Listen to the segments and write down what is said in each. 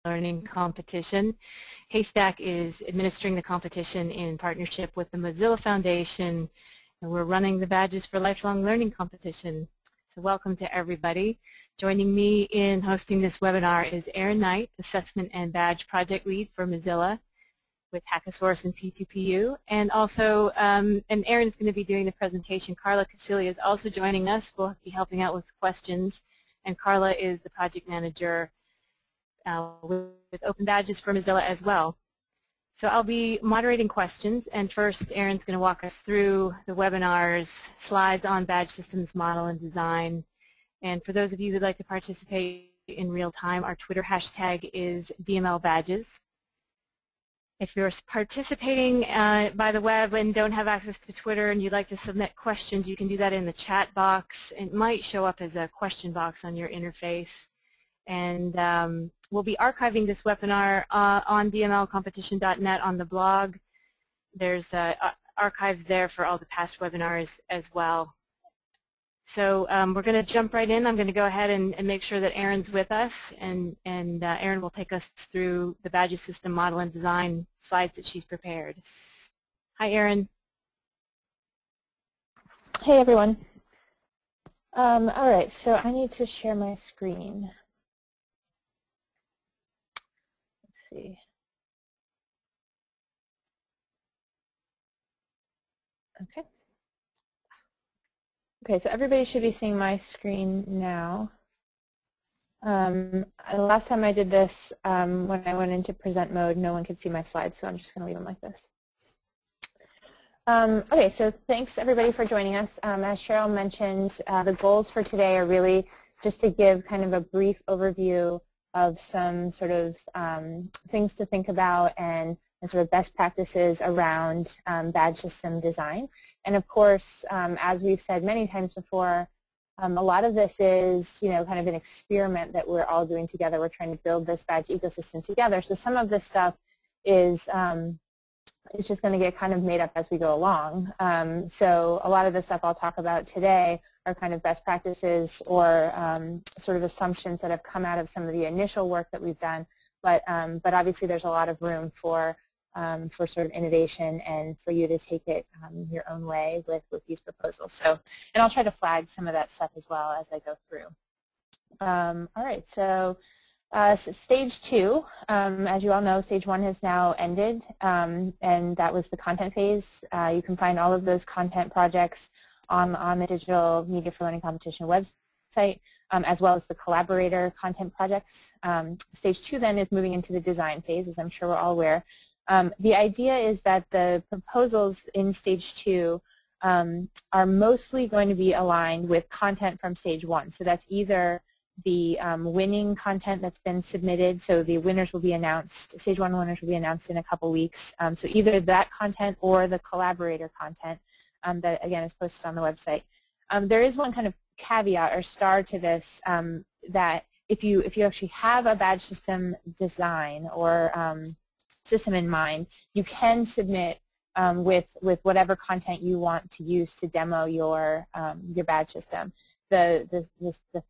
Learning competition. Haystack is administering the competition in partnership with the Mozilla Foundation, and we're running the Badges for Lifelong Learning competition. So welcome to everybody. Joining me in hosting this webinar is Erin Knight, Assessment and Badge Project Lead for Mozilla with Hackasource and P2PU. And also, and Erin is going to be doing the presentation. Carla Casilia is also joining us. We'll be helping out with questions. And Carla is the project manager with Open Badges for Mozilla as well. So I'll be moderating questions, and first Erin's going to walk us through the webinar's slides on badge systems model and design. And for those of you who'd like to participate in real time, our Twitter hashtag is DMLbadges. If you're participating by the web and don't have access to Twitter and you'd like to submit questions, you can do that in the chat box. It might show up as a question box on your interface. And we'll be archiving this webinar on dmlcompetition.net on the blog. There's archives there for all the past webinars as well. So we're going to jump right in. I'm going to go ahead and make sure that Erin's with us, and Erin will take us through the badges system model and design slides that she's prepared. Hi, Erin. Hey, everyone. All right, so I need to share my screen. See. Okay. Okay, so everybody should be seeing my screen now. The last time I did this, when I went into present mode, no one could see my slides, so I'm just going to leave them like this. Okay, so thanks everybody for joining us. As Cheryl mentioned, the goals for today are really just to give kind of a brief overview of some sort of things to think about and sort of best practices around badge system design. And of course, as we've said many times before, a lot of this is, kind of an experiment that we're all doing together. We're trying to build this badge ecosystem together. So some of this stuff is just going to get kind of made up as we go along. So a lot of the stuff I'll talk about today are kind of best practices or sort of assumptions that have come out of some of the initial work that we've done. But obviously there's a lot of room for sort of innovation and for you to take it your own way with these proposals. So, and I'll try to flag some of that stuff as well as I go through. All right, so stage 2, as you all know, stage 1 has now ended, and that was the content phase. You can find all of those content projects on the Digital Media for Learning Competition website, as well as the collaborator content projects. Stage 2 then is moving into the design phase, as I'm sure we're all aware. The idea is that the proposals in stage 2 are mostly going to be aligned with content from stage 1. So that's either the winning content that's been submitted, so the winners will be announced, stage 1 winners will be announced in a couple weeks. So either that content or the collaborator content that, again, is posted on the website. There is one kind of caveat or star to this, that if you actually have a badge system design or system in mind, you can submit with whatever content you want to use to demo your badge system. The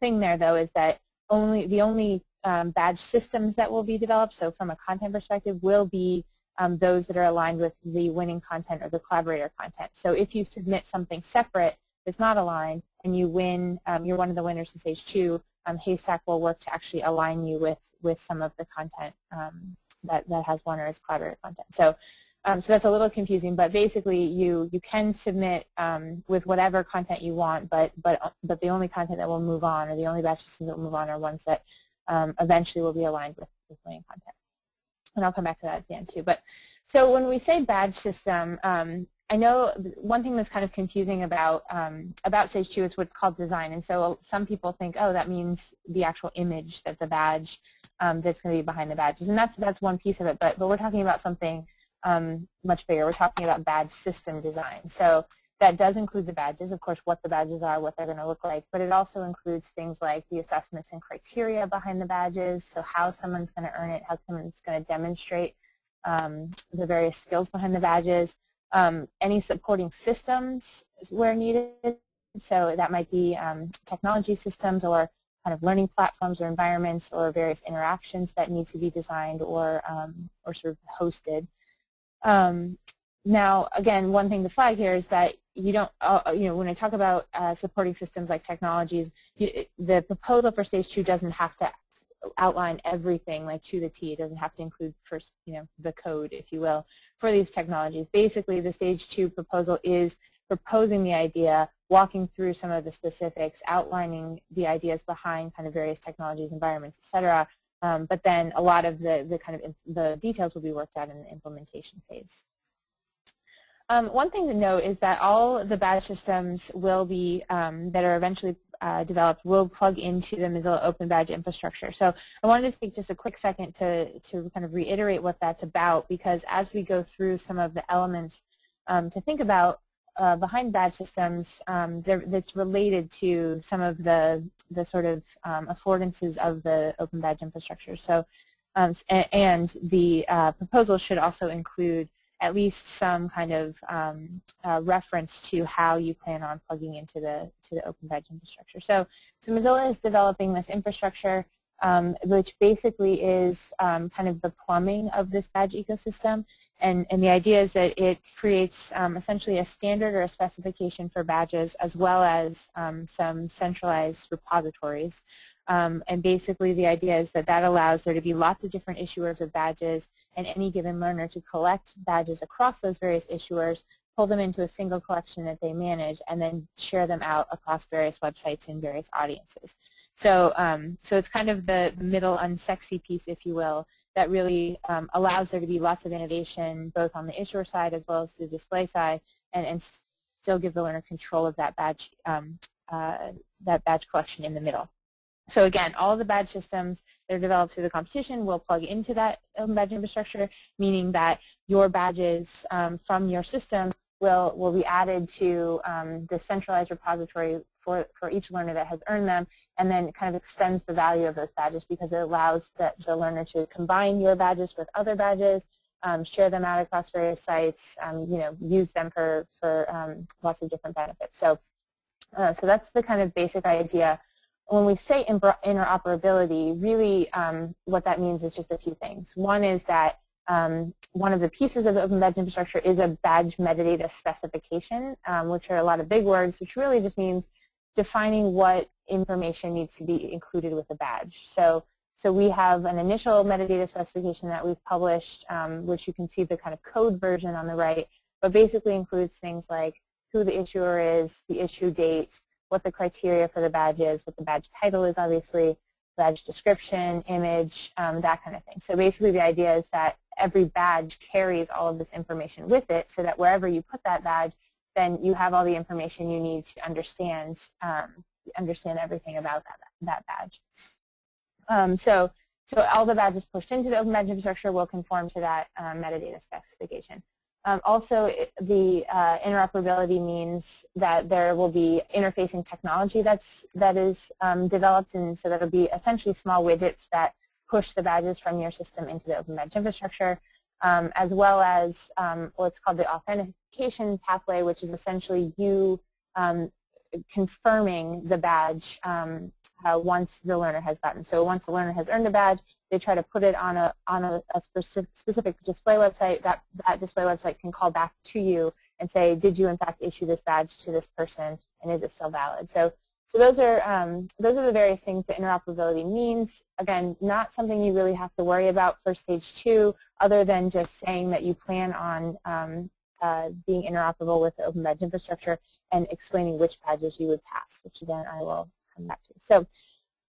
thing there, though, is that the only badge systems that will be developed, so from a content perspective, will be those that are aligned with the winning content or the collaborator content. So if you submit something separate that's not aligned and you win, you're one of the winners in stage 2, Haystack will work to actually align you with some of the content that has won or is collaborator content. So so that's a little confusing, but basically you can submit with whatever content you want, but the only content that will move on, or the only badge systems that will move on, are ones that eventually will be aligned with winning content. And I'll come back to that at the end too. But so when we say badge system, I know one thing that's kind of confusing about stage 2 is what's called design. And so some people think, oh, that means the actual image that the badge that's going to be behind the badges, and that's one piece of it. But we're talking about something much bigger. We're talking about badge system design. So that does include the badges, of course, what the badges are, what they're going to look like, but it also includes things like the assessments and criteria behind the badges, so how someone's going to earn it, how someone's going to demonstrate the various skills behind the badges, any supporting systems where needed, so that might be technology systems or kind of learning platforms or environments or various interactions that need to be designed or sort of hosted. Now, again, one thing to flag here is that you don't, when I talk about supporting systems like technologies, the proposal for stage 2 doesn't have to outline everything like to the T. It doesn't have to include first, the code, if you will, for these technologies. Basically, the stage 2 proposal is proposing the idea, walking through some of the specifics, outlining the ideas behind kind of various technologies, environments, et cetera. But then a lot of the details will be worked out in the implementation phase. One thing to note is that all the badge systems will be that are eventually developed will plug into the Mozilla Open Badge infrastructure. So I wanted to take just a quick second to kind of reiterate what that's about, because as we go through some of the elements to think about behind badge systems, that's related to some of the sort of affordances of the Open Badge infrastructure. So and the proposal should also include at least some kind of reference to how you plan on plugging into the Open Badge infrastructure. So Mozilla is developing this infrastructure, which basically is kind of the plumbing of this badge ecosystem. And the idea is that it creates essentially a standard or a specification for badges, as well as some centralized repositories. And basically the idea is that that allows there to be lots of different issuers of badges and any given learner to collect badges across those various issuers, pull them into a single collection that they manage, and then share them out across various websites and various audiences. So, so it's kind of the middle unsexy piece, if you will, that really allows there to be lots of innovation both on the issuer side as well as the display side, and still give the learner control of that badge collection in the middle. So again, all the badge systems that are developed through the competition will plug into that Open Badge infrastructure, meaning that your badges from your system will be added to the centralized repository for each learner that has earned them, and then kind of extends the value of those badges because it allows the learner to combine your badges with other badges, share them out across various sites, use them for lots of different benefits. So, so that's the kind of basic idea. When we say interoperability, really what that means is just a few things. One is that one of the pieces of the Open Badge infrastructure is a badge metadata specification, which are a lot of big words, which really just means defining what information needs to be included with a badge. So we have an initial metadata specification that we've published, which you can see the kind of code version on the right, but basically includes things like who the issuer is, the issue date, what the criteria for the badge is, what the badge title is, obviously, badge description, image, that kind of thing. So basically the idea is that every badge carries all of this information with it, so that wherever you put that badge, then you have all the information you need to understand everything about that badge. So all the badges pushed into the Open Badge infrastructure will conform to that metadata specification. Also, the interoperability means that there will be interfacing technology that is developed, and so that will be essentially small widgets that push the badges from your system into the Open Badge infrastructure, as well as what's called the authentication pathway, which is essentially you confirming the badge once the learner has gotten. So once the learner has earned a badge, they try to put it on a specific display website. That display website can call back to you and say, did you in fact issue this badge to this person, and is it still valid? So those are the various things that interoperability means. Again, not something you really have to worry about for stage 2, other than just saying that you plan on being interoperable with the Open Badge infrastructure and explaining which badges you would pass, which again I will come back to. So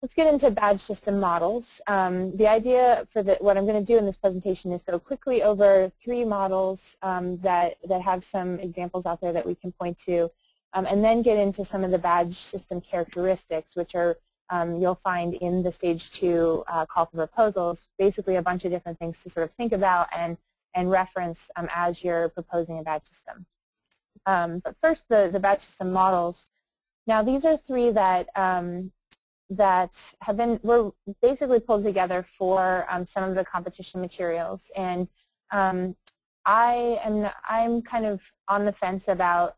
let's get into badge system models. The idea for what I'm going to do in this presentation is go quickly over 3 models that have some examples out there that we can point to, and then get into some of the badge system characteristics, which are you'll find in the stage 2 call for proposals, basically a bunch of different things to sort of think about and reference as you're proposing a badge system. But first, the badge system models. Now, these are 3 that were basically pulled together for some of the competition materials, and I'm kind of on the fence about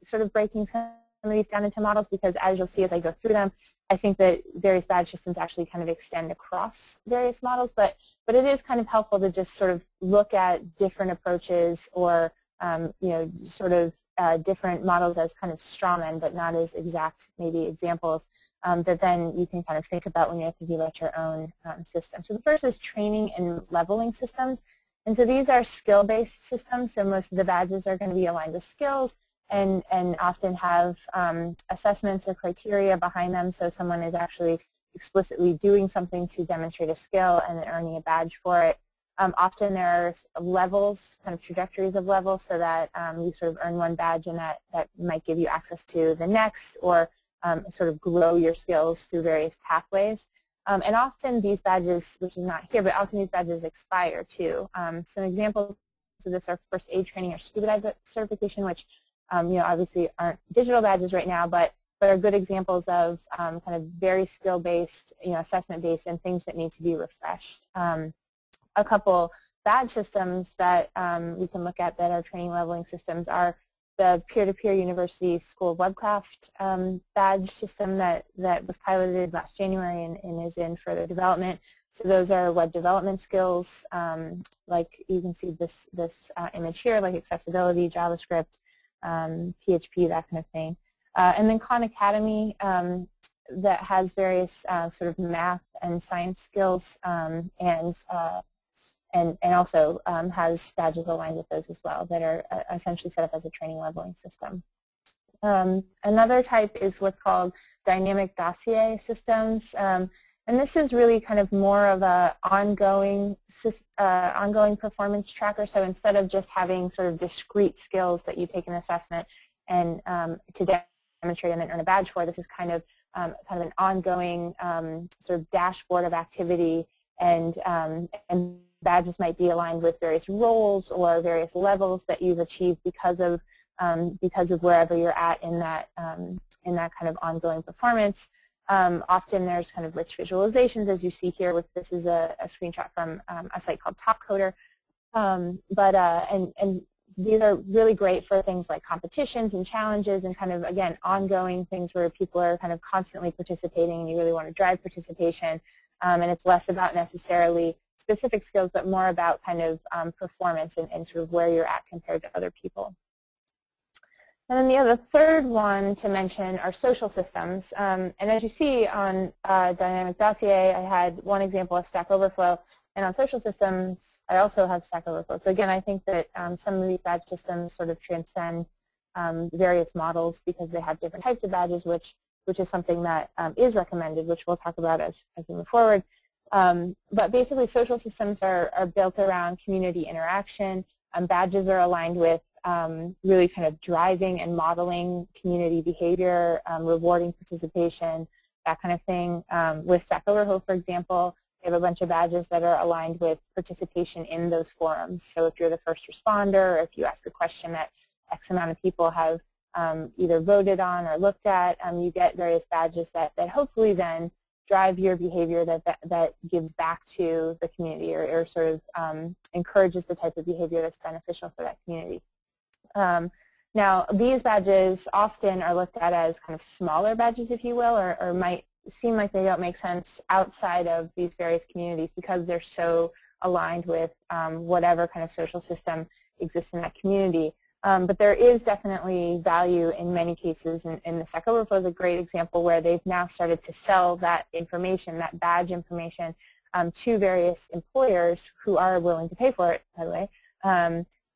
sort of breaking some some of these down into models because, as you'll see as I go through them, I think that various badge systems actually kind of extend across various models, but it is kind of helpful to just sort of look at different approaches or sort of different models as kind of straw men, but not as exact maybe examples that then you can kind of think about when you're thinking about your own system. So the first is training and leveling systems. And so these are skill-based systems, so most of the badges are going to be aligned with skills and often have assessments or criteria behind them, so someone is actually explicitly doing something to demonstrate a skill and then earning a badge for it. Often there are levels, kind of trajectories of levels, so that you sort of earn one badge and that might give you access to the next or sort of grow your skills through various pathways. And often these badges, which is not here, but often these badges expire too. Some examples of this are first aid training or scuba dive certification, which obviously aren't digital badges right now, but are good examples of kind of very skill-based, assessment-based, and things that need to be refreshed. A couple badge systems that we can look at that are training leveling systems are the peer-to-peer university school of Webcraft badge system that was piloted last January and is in further development. So those are web development skills, like you can see this image here, like accessibility, JavaScript, PHP, that kind of thing. And then Khan Academy that has various sort of math and science skills and also has badges aligned with those as well that are essentially set up as a training leveling system. Another type is what's called dynamic dossier systems. And this is really kind of more of a ongoing performance tracker. So instead of just having sort of discrete skills that you take an assessment and to demonstrate and then earn a badge for, this is kind of an ongoing sort of dashboard of activity, and badges might be aligned with various roles or various levels that you've achieved because of wherever you're at in that kind of ongoing performance. Often there's kind of rich visualizations, as you see here. This is a screenshot from a site called TopCoder. And these are really great for things like competitions and challenges and kind of, again, ongoing things where people are kind of constantly participating and you really want to drive participation. And it's less about necessarily specific skills, but more about kind of performance and sort of where you're at compared to other people. And then the third one to mention are social systems. And as you see on Dynamic Dossier, I had one example of Stack Overflow. And on social systems, I also have Stack Overflow. So again, I think that some of these badge systems sort of transcend various models because they have different types of badges, which is something that is recommended, which we'll talk about as we move forward. But basically, social systems are built around community interaction. Badges are aligned with really kind of driving and modeling community behavior, rewarding participation, that kind of thing. With Stack Overflow, for example, we have a bunch of badges that are aligned with participation in those forums. So if you're the first responder, or if you ask a question that X amount of people have either voted on or looked at, you get various badges that hopefully then drive your behavior that gives back to the community or sort of encourages the type of behavior that's beneficial for that community. Now, these badges often are looked at as kind of smaller badges, if you will, or might seem like they don't make sense outside of these various communities because they're so aligned with whatever kind of social system exists in that community. But there is definitely value in many cases, and the Stack Overflow is a great example where they've now started to sell that information, that badge information, to various employers who are willing to pay for it, by the way,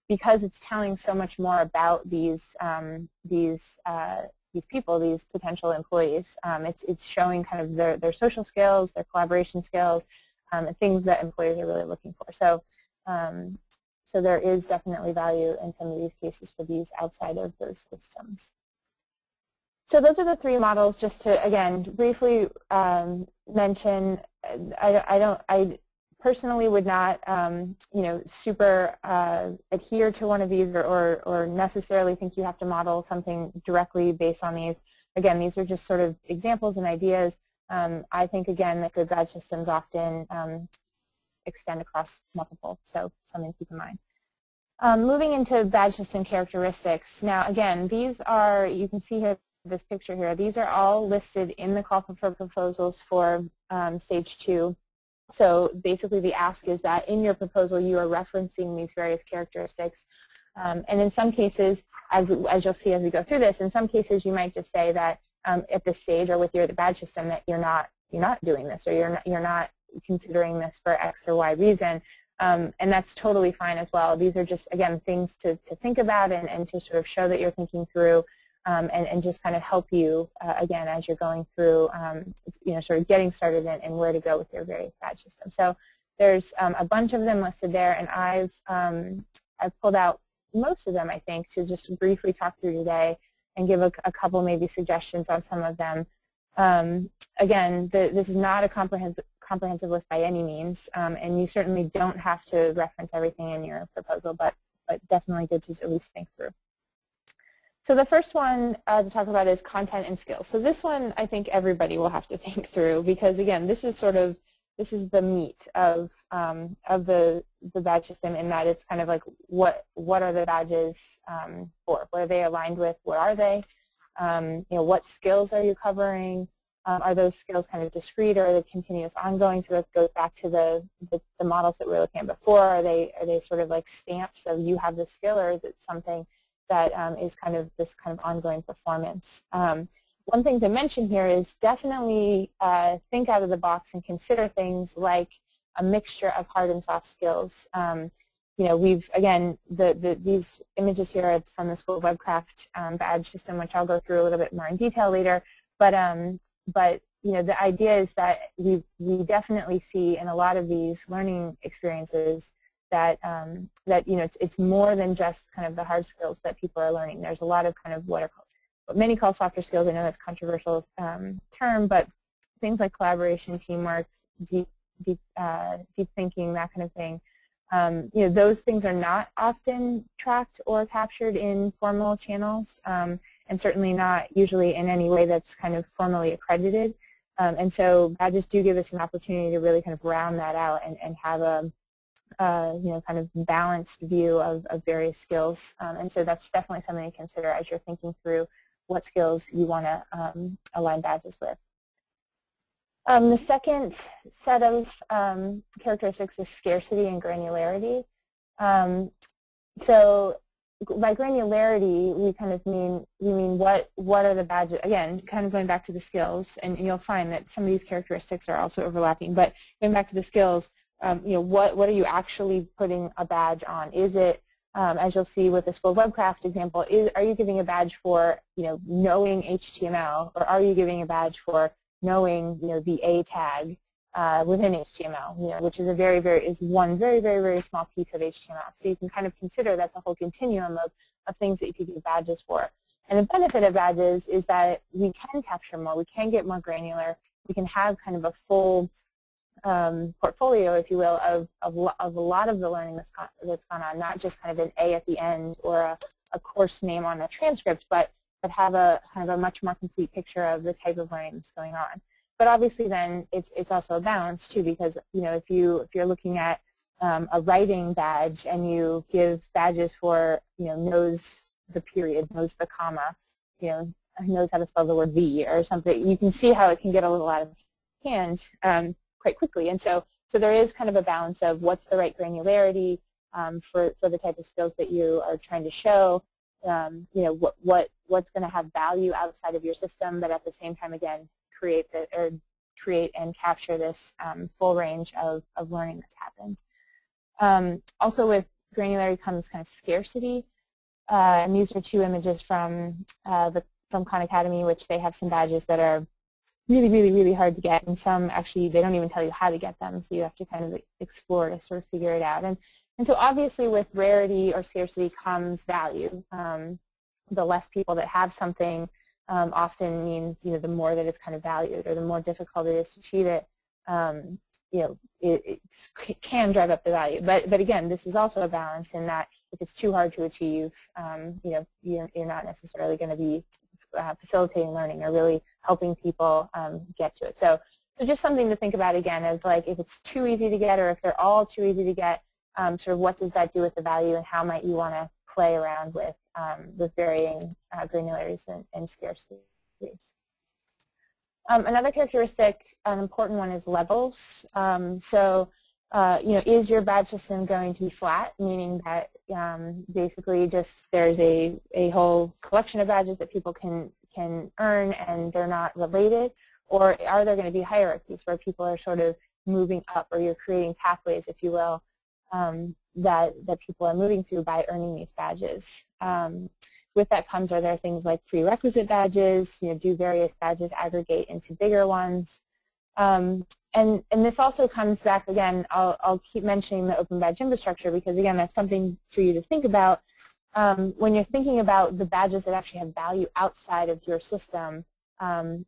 because it's telling so much more about these people, these potential employees. It's showing kind of their social skills, their collaboration skills, and things that employers are really looking for. So there is definitely value in some of these cases for these outside of those systems. So those are the three models. Just to, again, briefly mention, I personally would not, super adhere to one of these or necessarily think you have to model something directly based on these. Again, these are just sort of examples and ideas. I think, again, that good badge systems often extend across multiple, so something to keep in mind. Moving into badge system characteristics. Now, again, these are, you can see here, this picture here, these are all listed in the call for proposals for stage 2. So basically the ask is that in your proposal you are referencing these various characteristics. And in some cases, as you'll see as we go through this, in some cases you might just say that at this stage or with the badge system that you're not doing this, or you're not considering this for X or Y reason. And that's totally fine as well. These are just, again, things to think about and to sort of show that you're thinking through and just kind of help you, again, as you're going through, sort of getting started and where to go with your various badge systems. So there's a bunch of them listed there, and I've pulled out most of them, I think, to just briefly talk through today and give a couple maybe suggestions on some of them. Again, this is not a comprehensive list by any means, and you certainly don't have to reference everything in your proposal, but definitely good to at least think through. So the first one to talk about is content and skills. So this one I think everybody will have to think through because, again, this is the meat of the badge system, in that it's kind of like what are the badges for? What are they aligned with? Where are they? What skills are you covering? Are those skills kind of discrete, or are they continuous, ongoing? So that goes back to the models that we were looking at before. Are they sort of like stamps of you have this skill, or is it something that is kind of this kind of ongoing performance? One thing to mention here is definitely think out of the box and consider things like a mixture of hard and soft skills. These images here are from the School of Webcraft badge system, which I'll go through a little bit more in detail later. But the idea is that we definitely see in a lot of these learning experiences that it's more than just kind of the hard skills that people are learning. There's a lot of kind of what many call softer skills. I know that's a controversial term, but things like collaboration, teamwork, deep thinking, that kind of thing. Those things are not often tracked or captured in formal channels, and certainly not usually in any way that's kind of formally accredited. And so badges do give us an opportunity to really kind of round that out and have a kind of balanced view of various skills. And so that's definitely something to consider as you're thinking through what skills you want to align badges with. The second set of characteristics is scarcity and granularity. So by granularity, we kind of mean what are the badges, again, kind of going back to the skills, and you'll find that some of these characteristics are also overlapping, but going back to the skills, what are you actually putting a badge on? Is it, as you'll see with the School of Webcraft example, are you giving a badge for knowing HTML, or are you giving a badge for knowing the A tag within HTML, which is one very small piece of HTML. So you can kind of consider that's a whole continuum of things that you could give badges for. And the benefit of badges is that we can capture more, we can get more granular, we can have kind of a full portfolio, if you will, of a lot of the learning that's gone on, not just kind of an A at the end or a course name on a transcript, but have a kind of a much more complete picture of the type of learning that's going on. But obviously then it's also a balance too, because if you're looking at a writing badge and you give badges for knows the period, knows the comma, knows how to spell the word V or something, you can see how it can get a little out of hand quite quickly. And so there is kind of a balance of what's the right granularity for the type of skills that you are trying to show. What's going to have value outside of your system, but at the same time, again, create and capture this full range of learning that's happened. Also with granularity comes kind of scarcity, and these are two images from Khan Academy, which they have some badges that are really hard to get, and some actually they don't even tell you how to get them, so you have to kind of explore to sort of figure it out. And so obviously with rarity or scarcity comes value. The less people that have something often means the more that it's kind of valued, or the more difficult it is to achieve it. It can drive up the value. But again, this is also a balance in that if it's too hard to achieve, you're not necessarily going to be facilitating learning or really helping people get to it. So just something to think about again is like if it's too easy to get, or if they're all too easy to get, sort of what does that do with the value, and how might you want to play around with varying granularities and scarcity. please. Another characteristic, an important one, is levels. Is your badge system going to be flat, meaning that basically just there's a whole collection of badges that people can earn and they're not related, or are there going to be hierarchies where people are sort of moving up, or you're creating pathways, if you will, that people are moving through by earning these badges? With that comes, are there things like prerequisite badges? Do various badges aggregate into bigger ones? And this also comes back, again, I'll keep mentioning the open badge infrastructure because, again, that's something for you to think about. When you're thinking about the badges that actually have value outside of your system,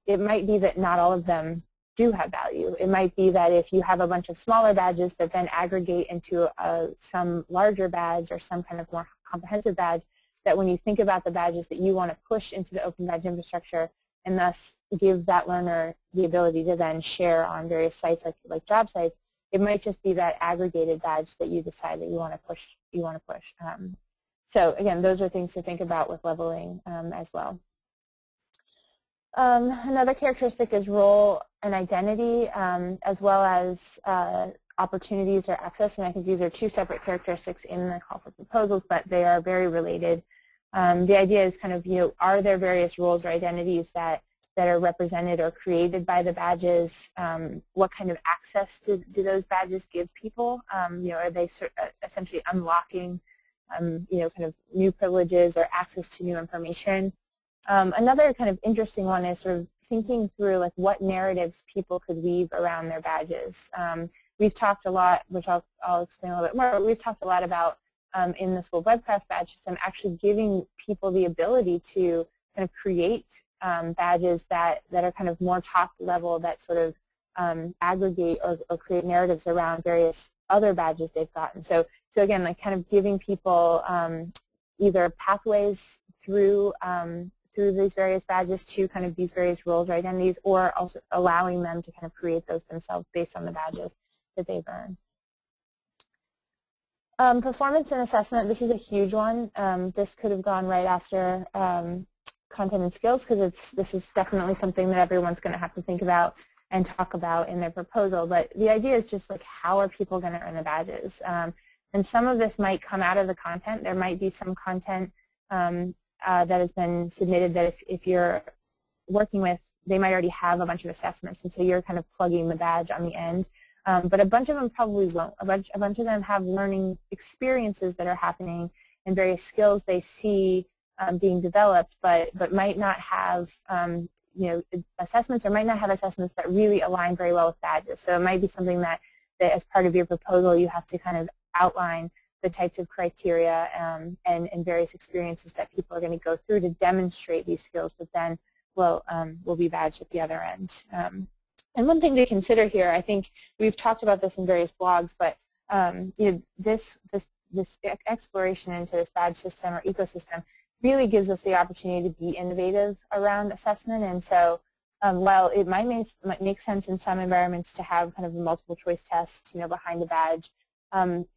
it might be that not all of them do have value. It might be that if you have a bunch of smaller badges that then aggregate into some larger badge or some kind of more comprehensive badge, that when you think about the badges that you want to push into the open badge infrastructure and thus give that learner the ability to then share on various sites like job sites, it might just be that aggregated badge that you decide that you want to push. So again, those are things to think about with leveling as well. Another characteristic is role and identity, as well as opportunities or access, and I think these are two separate characteristics in the call for proposals, but they are very related. The idea is kind of, are there various roles or identities that are represented or created by the badges? What kind of access do those badges give people? Are they essentially unlocking, kind of new privileges or access to new information? Another kind of interesting one is sort of thinking through like what narratives people could weave around their badges. We've talked a lot, which I'll explain a little bit more, but we've talked a lot about in this whole Webcraft badge system actually giving people the ability to kind of create badges that are kind of more top level, that sort of aggregate or create narratives around various other badges they've gotten. So again, like kind of giving people either pathways through these various badges to kind of these various roles or identities, or also allowing them to kind of create those themselves based on the badges that they've earned. Performance and assessment, this is a huge one. This could have gone right after content and skills because this is definitely something that everyone's going to have to think about and talk about in their proposal. But the idea is just like, how are people going to earn the badges? And some of this might come out of the content. There might be some content that has been submitted that if you're working with, they might already have a bunch of assessments, and so you're kind of plugging the badge on the end. But a bunch of them probably won't. A bunch of them have learning experiences that are happening and various skills they see being developed, but might not have assessments, or might not have assessments that really align very well with badges. So it might be something that as part of your proposal you have to kind of outline the types of criteria and various experiences that people are going to go through to demonstrate these skills that then will be badged at the other end. And one thing to consider here, I think we've talked about this in various blogs, but this exploration into this badge system or ecosystem really gives us the opportunity to be innovative around assessment. And so while it might make sense in some environments to have kind of a multiple choice test behind the badge,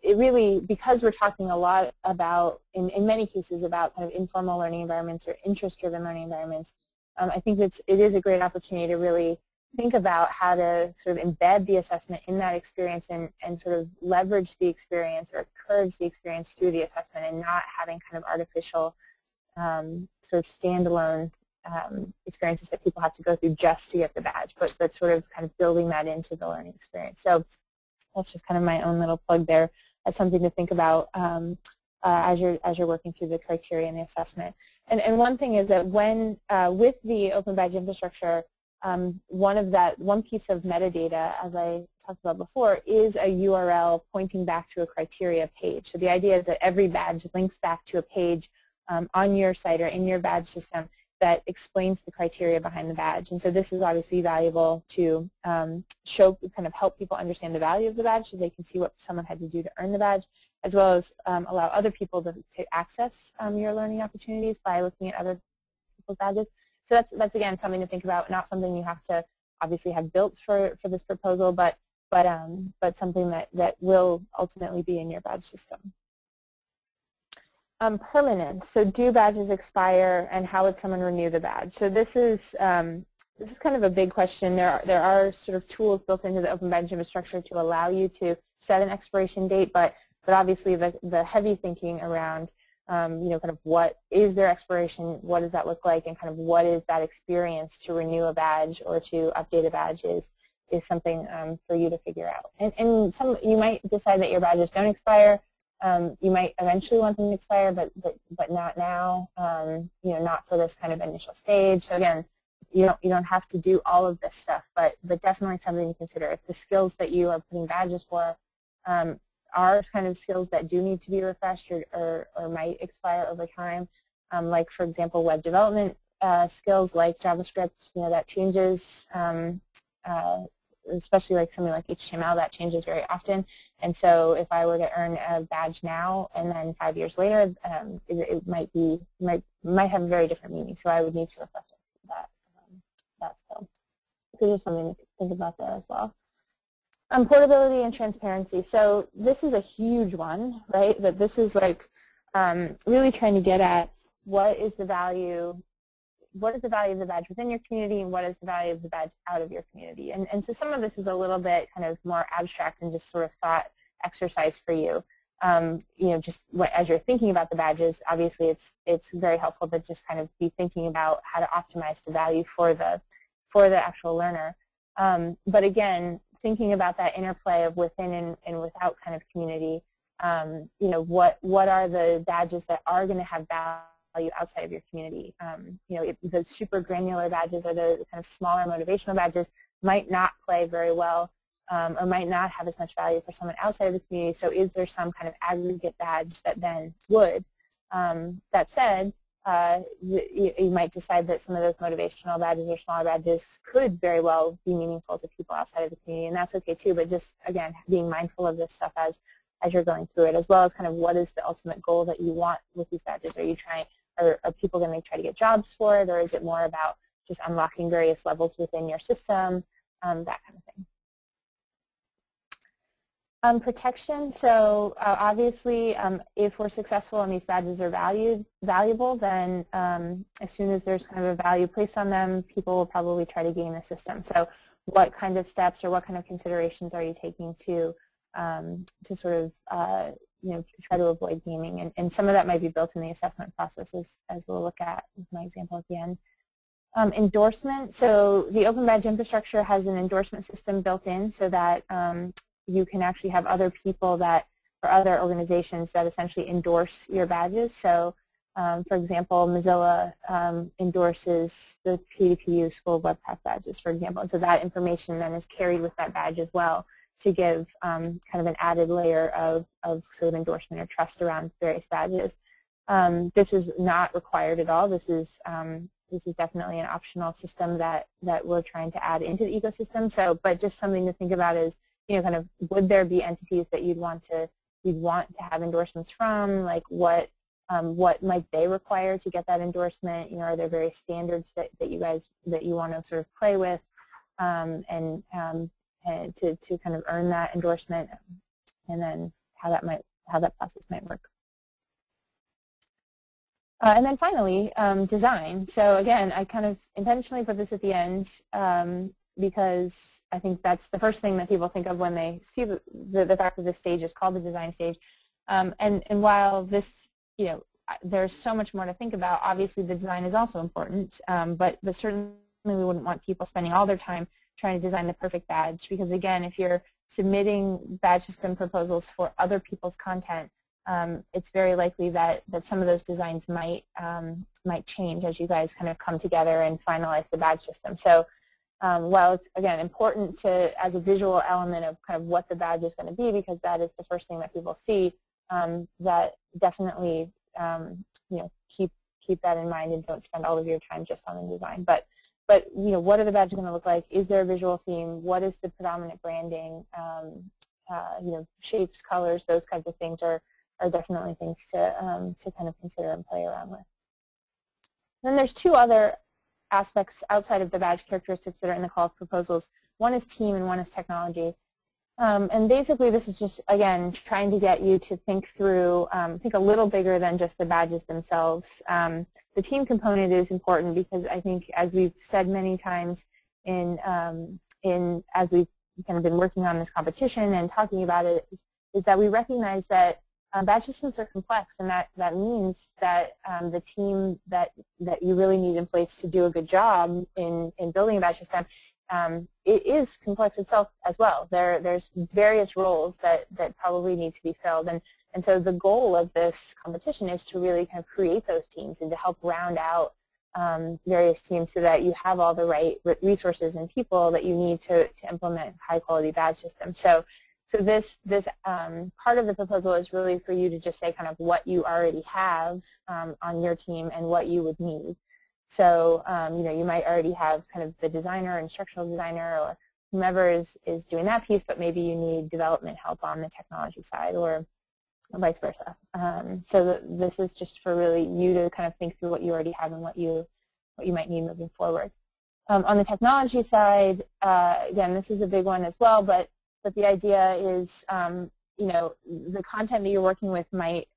it really, because we're talking a lot about, in many cases, about kind of informal learning environments or interest-driven learning environments, I think it is a great opportunity to really think about how to sort of embed the assessment in that experience and sort of leverage the experience or encourage the experience through the assessment, and not having kind of artificial sort of standalone experiences that people have to go through just to get the badge, but sort of kind of building that into the learning experience. So that's just kind of my own little plug there. That's something to think about as you're working through the criteria and the assessment. And one thing is that when with the open badge infrastructure, one piece of metadata, as I talked about before, is a URL pointing back to a criteria page. So the idea is that every badge links back to a page on your site or in your badge system that explains the criteria behind the badge. And so this is obviously valuable to kind of help people understand the value of the badge so they can see what someone had to do to earn the badge, as well as allow other people to access your learning opportunities by looking at other people's badges. So that's again something to think about, not something you have to obviously have built for this proposal, but something that will ultimately be in your badge system. Permanence. So do badges expire, and how would someone renew the badge? So this is kind of a big question. There are sort of tools built into the Open Badge infrastructure to allow you to set an expiration date, but obviously the heavy thinking around kind of what is their expiration, what does that look like, and kind of what is that experience to renew a badge or to update a badge is something for you to figure out. And you might decide that your badges don't expire. You might eventually want them to expire, but not now. Not for this kind of initial stage. So again, you don't have to do all of this stuff, but definitely something to consider. If the skills that you are putting badges for are kind of skills that do need to be refreshed or might expire over time, like for example web development skills like JavaScript, that changes, especially like something like HTML, that changes very often. And so if I were to earn a badge now and then 5 years later, it might have a very different meaning. So I would need to refresh that skill. So just something to think about there as well. Portability and transparency. So this is a huge one, right? That this is like really trying to get at what is the value of the badge within your community, and what is the value of the badge out of your community. And so some of this is a little bit kind of more abstract and just sort of thought exercise for you. Just as you're thinking about the badges, obviously it's very helpful to just kind of be thinking about how to optimize the value for the actual learner. But again, thinking about that interplay of within and without kind of community, what are the badges that are going to have value outside of your community? The super granular badges or the kind of smaller motivational badges might not play very well or might not have as much value for someone outside of the community. So is there some kind of aggregate badge that then would? That said, you might decide that some of those motivational badges or smaller badges could very well be meaningful to people outside of the community, and that's okay too, but just, again, being mindful of this stuff as you're going through it, as well as kind of what is the ultimate goal that you want with these badges. Are people going to try to get jobs for it, or is it more about just unlocking various levels within your system, that kind of thing. Protection, so obviously if we're successful and these badges are valuable, then as soon as there's kind of a value placed on them, people will probably try to game the system. So what kind of steps or what kind of considerations are you taking to sort of try to avoid gaming? And some of that might be built in the assessment process as we'll look at with my example at the end. Endorsement, so the Open Badge infrastructure has an endorsement system built in so that you can actually have other people or other organizations that essentially endorse your badges. So, for example, Mozilla endorses the PDPU School of Webcraft badges, for example. And so that information then is carried with that badge as well to give kind of an added layer of sort of endorsement or trust around various badges. This is not required at all. This is definitely an optional system that we're trying to add into the ecosystem. So, but just something to think about is, kind of, would there be entities that you'd want to have endorsements from? Like what might they require to get that endorsement? Are there various standards that you want to sort of play with and to kind of earn that endorsement, and then how that process might work. And then finally, design. So again, I kind of intentionally put this at the end because I think that's the first thing that people think of when they see the fact that this stage is called the design stage. And while this, there's so much more to think about, obviously the design is also important, but certainly we wouldn't want people spending all their time trying to design the perfect badge, because again, if you're submitting badge system proposals for other people's content, it's very likely that some of those designs might change as you guys kind of come together and finalize the badge system. So while it's, again, important as a visual element of kind of what the badge is going to be, because that is the first thing that people see, that definitely keep that in mind and don't spend all of your time just on the design. But what are the badges going to look like? Is there a visual theme? What is the predominant branding? Shapes, colors, those kinds of things are definitely things to kind of consider and play around with. Then there's two other aspects outside of the badge characteristics that are in the call of proposals. One is team and one is technology. And basically this is just, again, trying to get you to think through, think a little bigger than just the badges themselves. The team component is important because I think, as we've said many times as we've kind of been working on this competition and talking about it, is that we recognize that badge systems are complex, and that means that the team that you really need in place to do a good job in building a badge system, it is complex itself as well. There's various roles that probably need to be filled, and so the goal of this competition is to really kind of create those teams and to help round out various teams so that you have all the right resources and people that you need to implement high-quality badge systems. So this part of the proposal is really for you to just say kind of what you already have on your team and what you would need. So you might already have kind of the designer, instructional designer, or whomever is doing that piece, but maybe you need development help on the technology side, or vice versa. So this is just for really you to kind of think through what you already have and what you might need moving forward. On the technology side, again, this is a big one as well, but the idea is, the content that you're working with might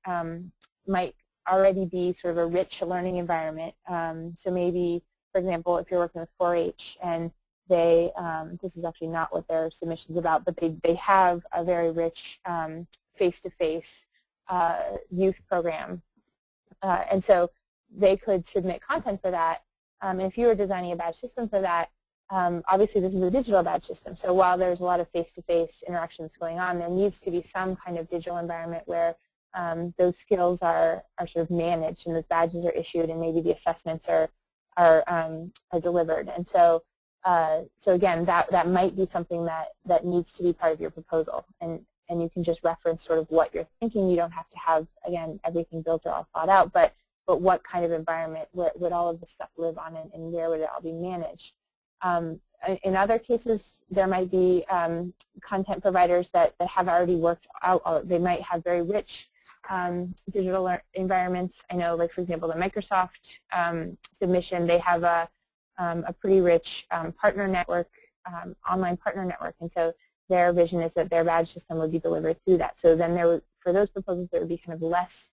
already be sort of a rich learning environment. So maybe, for example, if you're working with 4-H and they, this is actually not what their submission is about, but they have a very rich face-to-face youth program. And so they could submit content for that. If you were designing a badge system for that, obviously this is a digital badge system. So while there's a lot of face-to-face interactions going on, there needs to be some kind of digital environment where those skills are sort of managed and those badges are issued and maybe the assessments are delivered. And so again, that might be something that needs to be part of your proposal. And you can just reference sort of what you're thinking. You don't have to have, again, everything built or all thought out, but what kind of environment would all of this stuff live on, and where would it all be managed? In other cases, there might be content providers that have already worked out. They might have very rich digital environments. I know, like, for example, the Microsoft submission, they have a pretty rich partner network, online partner network, and so their vision is that their badge system would be delivered through that. So then for those proposals, there would be kind of less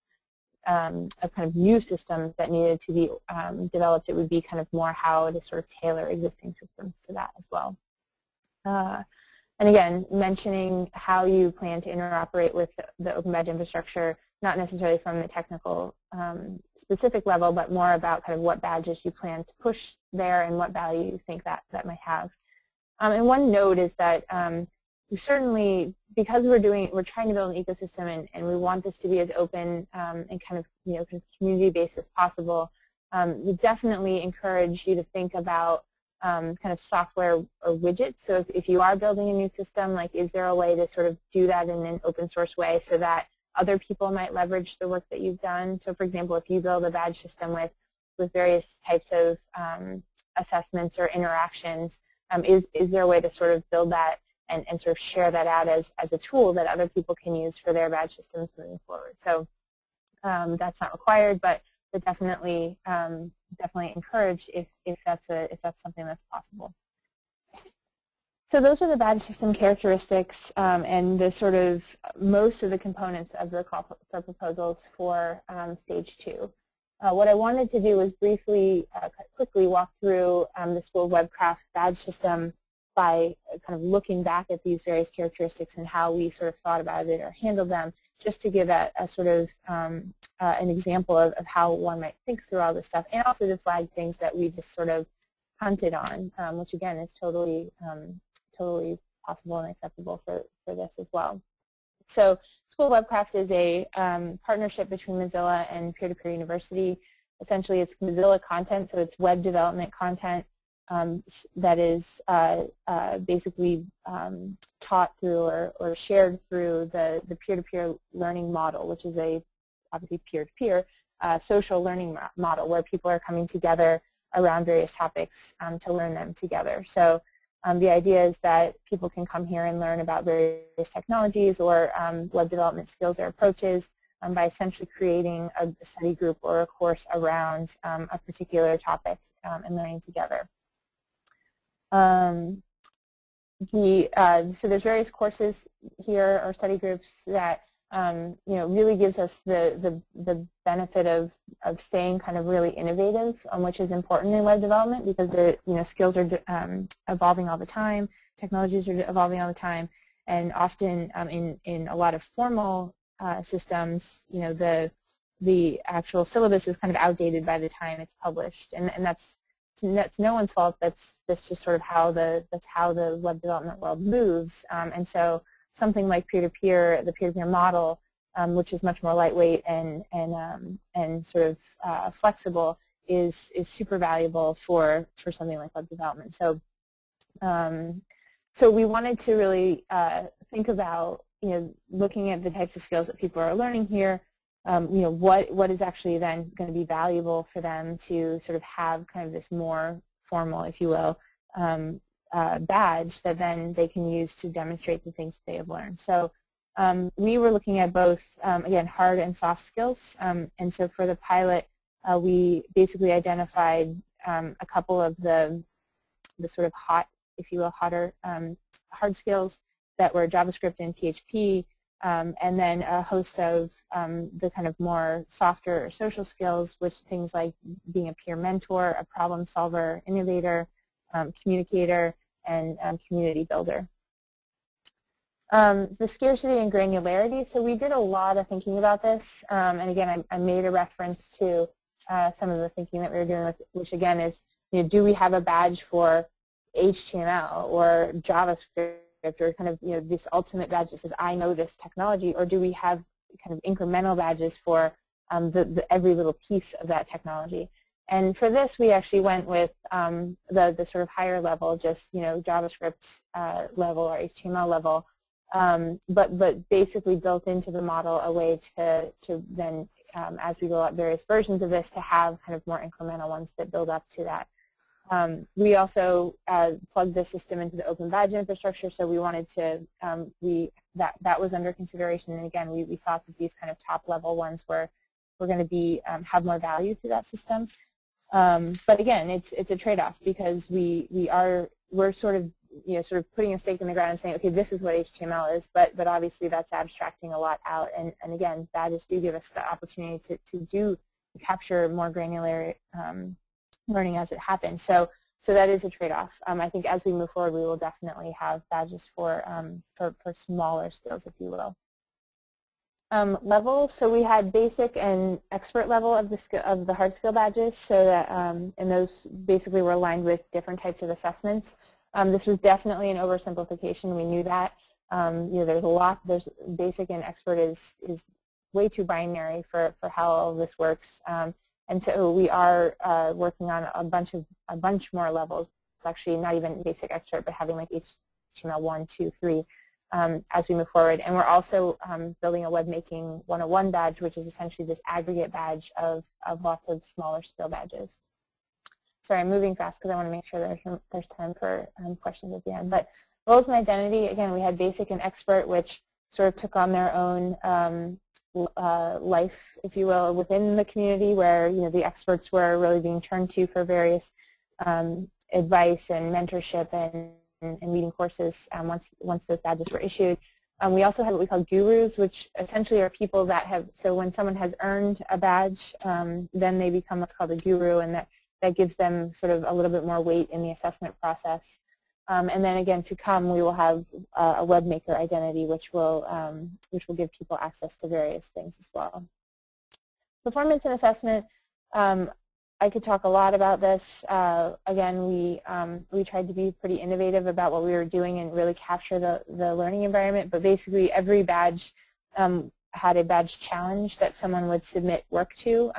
of kind of new systems that needed to be developed. It would be kind of more how to sort of tailor existing systems to that as well. And again, mentioning how you plan to interoperate with the Open Badge infrastructure, not necessarily from the technical specific level, but more about kind of what badges you plan to push there and what value you think that might have. And one note is that we certainly, because we're trying to build an ecosystem and we want this to be as open and kind of community-based as possible, we definitely encourage you to think about kind of software or widgets. So if you are building a new system, like, is there a way to sort of do that in an open source way so that other people might leverage the work that you've done? So for example, if you build a badge system with various types of assessments or interactions, is there a way to sort of build that and sort of share that out as a tool that other people can use for their badge systems moving forward? So that's not required, but definitely encouraged if that's something that's possible. So those are the badge system characteristics and the sort of most of the components of the call for proposals for stage 2. What I wanted to do was briefly, quickly walk through the School of Webcraft badge system by kind of looking back at these various characteristics and how we sort of thought about it or handled them, just to give a sort of an example of how one might think through all this stuff, and also to flag things that we just sort of punted on, which again is totally possible and acceptable for this as well. So School of Webcraft is a partnership between Mozilla and Peer-to-Peer University. Essentially, it's Mozilla content, so it's web development content that is basically taught through or shared through the peer-to-peer learning model, which is obviously peer-to-peer social learning model where people are coming together around various topics to learn them together. So the idea is that people can come here and learn about various technologies or web development skills or approaches by essentially creating a study group or a course around a particular topic and learning together. So there's various courses here or study groups that really gives us the benefit of staying kind of really innovative, which is important in web development because the skills are evolving all the time, technologies are evolving all the time, and often in a lot of formal systems, the actual syllabus is kind of outdated by the time it's published, and that's no one's fault. That's just sort of how the web development world moves. And so something like peer-to-peer, the peer-to-peer model, which is much more lightweight and sort of flexible, is super valuable for something like web development. So so we wanted to really think about looking at the types of skills that people are learning here. What is actually then going to be valuable for them to sort of have kind of this more formal, if you will, badge that then they can use to demonstrate the things that they have learned. So we were looking at both, again, hard and soft skills. And so for the pilot, we basically identified a couple of the sort of hot, if you will, hotter hard skills that were JavaScript and PHP. And then a host of the kind of more softer social skills, which things like being a peer mentor, a problem solver, innovator, communicator, and community builder. The scarcity and granularity, so we did a lot of thinking about this, and again I made a reference to some of the thinking that we were doing with, which again is, do we have a badge for HTML or JavaScript, or kind of this ultimate badge that says I know this technology, or do we have kind of incremental badges for every little piece of that technology? And for this, we actually went with the sort of higher level, just JavaScript level or HTML level, but basically built into the model a way to then, as we roll out various versions of this, to have kind of more incremental ones that build up to that. We also plugged the system into the open badge infrastructure, so we wanted to, that was under consideration, and again, we thought that these kind of top-level ones were going to be, have more value to that system. But again, it's a trade-off because we're sort of, sort of putting a stake in the ground and saying, okay, this is what HTML is, but obviously that's abstracting a lot out, and again, badges do give us the opportunity to capture more granular learning as it happens. So that is a trade-off. I think as we move forward, we will definitely have badges for smaller skills, if you will. Levels. So we had basic and expert level of the hard skill badges. So that and those basically were aligned with different types of assessments. This was definitely an oversimplification. We knew that. There's a lot. There's basic and expert is way too binary for how all of this works. And so we are working on a bunch more levels. It's actually not even basic expert, but having like HTML 1, 2, 3 as we move forward. And we're also building a web making 101 badge, which is essentially this aggregate badge of lots of smaller skill badges. Sorry, I'm moving fast because I want to make sure there's time for questions at the end. But roles and identity, again, we had basic and expert, which sort of took on their own life, if you will, within the community, where the experts were really being turned to for various advice and mentorship and leading courses once those badges were issued. We also have what we call gurus, which essentially are people that have, so when someone has earned a badge, then they become what's called a guru, and that gives them sort of a little bit more weight in the assessment process. And then again, to come, we will have a webmaker identity, which will give people access to various things as well. Performance and assessment. I could talk a lot about this. Again, we tried to be pretty innovative about what we were doing and really capture the learning environment. But basically, every badge had a badge challenge that someone would submit work to.